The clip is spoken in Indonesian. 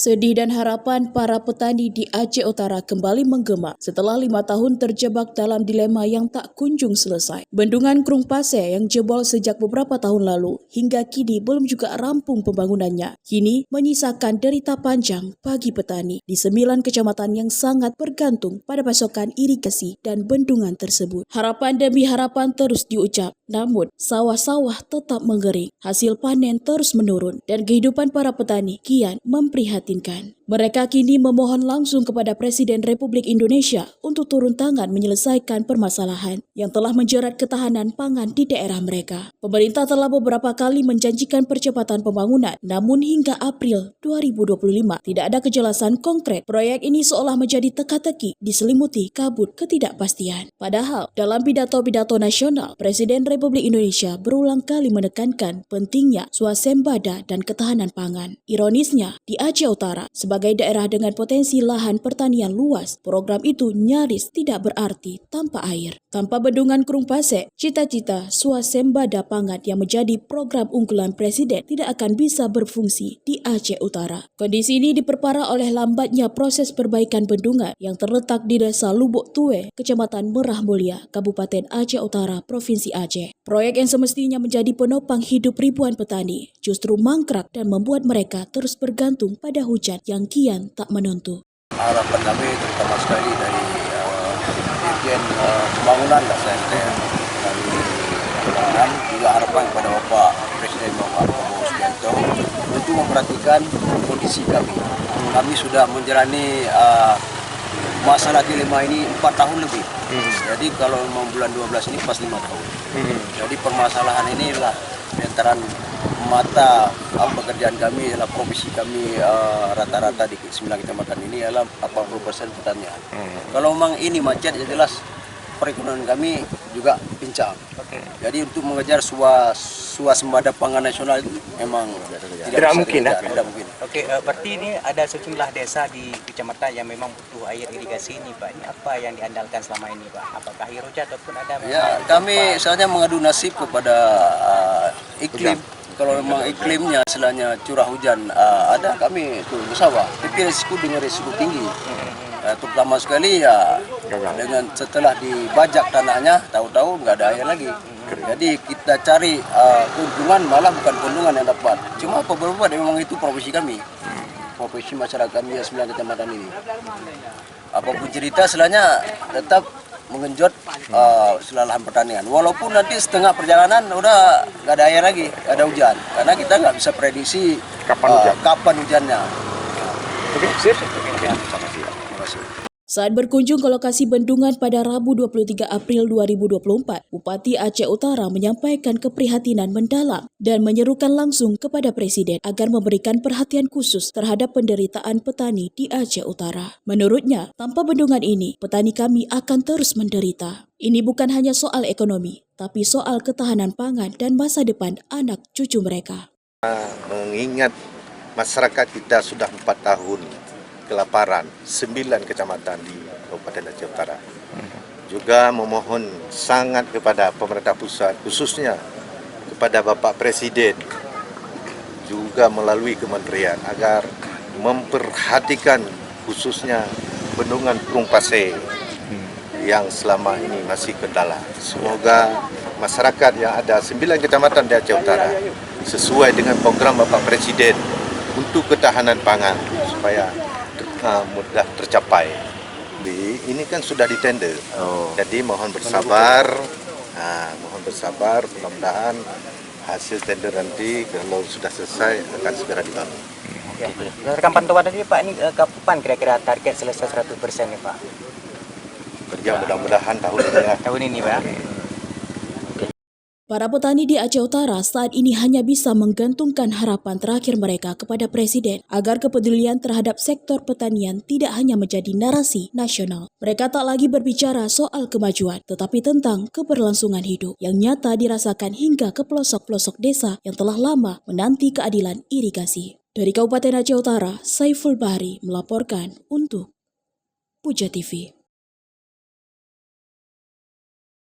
Sedih dan harapan para petani di Aceh Utara kembali menggema setelah 5 tahun terjebak dalam dilema yang tak kunjung selesai. Bendungan Krung Pasir yang jebol sejak beberapa tahun lalu hingga kini belum juga rampung pembangunannya. Kini menyisakan derita panjang bagi petani di 9 kecamatan yang sangat bergantung pada pasokan irigasi dan bendungan tersebut. Harapan demi harapan terus diucap, namun sawah-sawah tetap mengering, hasil panen terus menurun, dan kehidupan para petani kian memprihatinkan. Mereka kini memohon langsung kepada Presiden Republik Indonesia untuk turun tangan menyelesaikan permasalahan yang telah menjerat ketahanan pangan di daerah mereka. Pemerintah telah beberapa kali menjanjikan percepatan pembangunan, namun hingga April 2025 tidak ada kejelasan konkret. Proyek ini seolah menjadi teka-teki diselimuti kabut ketidakpastian. Padahal dalam pidato-pidato nasional, Presiden Republik Indonesia berulang kali menekankan pentingnya swasembada dan ketahanan pangan. Ironisnya, di Aceh Utara, sebagai daerah dengan potensi lahan pertanian luas, program itu nyaris tidak berarti tanpa air. Tanpa bendungan Krung Pasir, cita-cita swasembada pangan yang menjadi program unggulan Presiden tidak akan bisa berfungsi di Aceh Utara. Kondisi ini diperparah oleh lambatnya proses perbaikan bendungan yang terletak di Desa Lubuk Tue, Kecamatan Merah Mulia, Kabupaten Aceh Utara, Provinsi Aceh. Proyek yang semestinya menjadi penopang hidup ribuan petani justru mangkrak dan membuat mereka terus bergantung pada hujan yang kian tak menentu. Harapan kami terutama sekali dari Dirjen Pembangunan dari Pembangunan, juga harapan kepada Bapak Presiden Bapak Prabowo Subianto untuk memperhatikan kondisi kami. Kami sudah menjalani masalah dilema ini 4 tahun lebih. Jadi kalau mau bulan 12 ini pas 5 tahun. Jadi permasalahan inilah antara mata pekerjaan kami adalah profesi kami rata-rata di 9 kecamatan ini adalah 80% pertanian. Kalau memang ini macet ya jelas perekonomian kami juga pincang. Jadi untuk mengejar swasembada pangan nasional itu memang tidak mungkin. Tidak mungkin. Oke, berarti ini ada sejumlah desa di kecamatan yang memang butuh air irigasi ini, Pak. Ini apa yang diandalkan selama ini, Pak? Apakah air hujan ataupun ada? Ya, kami soalnya mengadu nasib kepada iklim. Kalau memang iklimnya istilahnya curah hujan ada, kami itu bersawah. Tapi risiko dengan risiko tinggi. Terutama sekali ya dengan setelah dibajak tanahnya, tahu-tahu nggak ada air lagi. Jadi kita cari keuntungan malah bukan keuntungan yang dapat. Cuma apa-apa memang itu profesi kami. Profesi masyarakat kami 9 kecamatan ini. Apapun cerita selanya tetap mengenjot lahan pertanian. Walaupun nanti setengah perjalanan udah nggak ada air lagi, nggak ada hujan. Karena kita nggak bisa prediksi kapan hujannya. Oke, sip. Saat berkunjung ke lokasi bendungan pada Rabu 23 April 2024, Bupati Aceh Utara menyampaikan keprihatinan mendalam dan menyerukan langsung kepada Presiden agar memberikan perhatian khusus terhadap penderitaan petani di Aceh Utara. Menurutnya, tanpa bendungan ini, petani kami akan terus menderita. Ini bukan hanya soal ekonomi, tapi soal ketahanan pangan dan masa depan anak cucu mereka. Mengingat masyarakat kita sudah 4 tahun kelaparan, 9 kecamatan di Kabupaten Aceh Utara. Juga memohon sangat kepada pemerintah pusat, khususnya kepada Bapak Presiden, juga melalui kementerian, agar memperhatikan khususnya bendungan Krung Pasir yang selama ini masih kendala. Semoga masyarakat yang ada 9 kecamatan di Aceh Utara sesuai dengan program Bapak Presiden untuk ketahanan pangan supaya mudah tercapai. Ini kan sudah ditender, jadi mohon bersabar. Mudah-mudahan hasil tender nanti kalau sudah selesai akan segera dibangun. Berdasarkan pantauan tadi, Pak, ini kapan kira-kira target selesai 100% nih, Pak? Ya, mudah-mudahan tahun ini ya. Tahun ini, Pak. Para petani di Aceh Utara saat ini hanya bisa menggantungkan harapan terakhir mereka kepada Presiden agar kepedulian terhadap sektor pertanian tidak hanya menjadi narasi nasional. Mereka tak lagi berbicara soal kemajuan, tetapi tentang keberlangsungan hidup yang nyata dirasakan hingga ke pelosok-pelosok desa yang telah lama menanti keadilan irigasi. Dari Kabupaten Aceh Utara, Saiful Bahri melaporkan untuk Puja TV.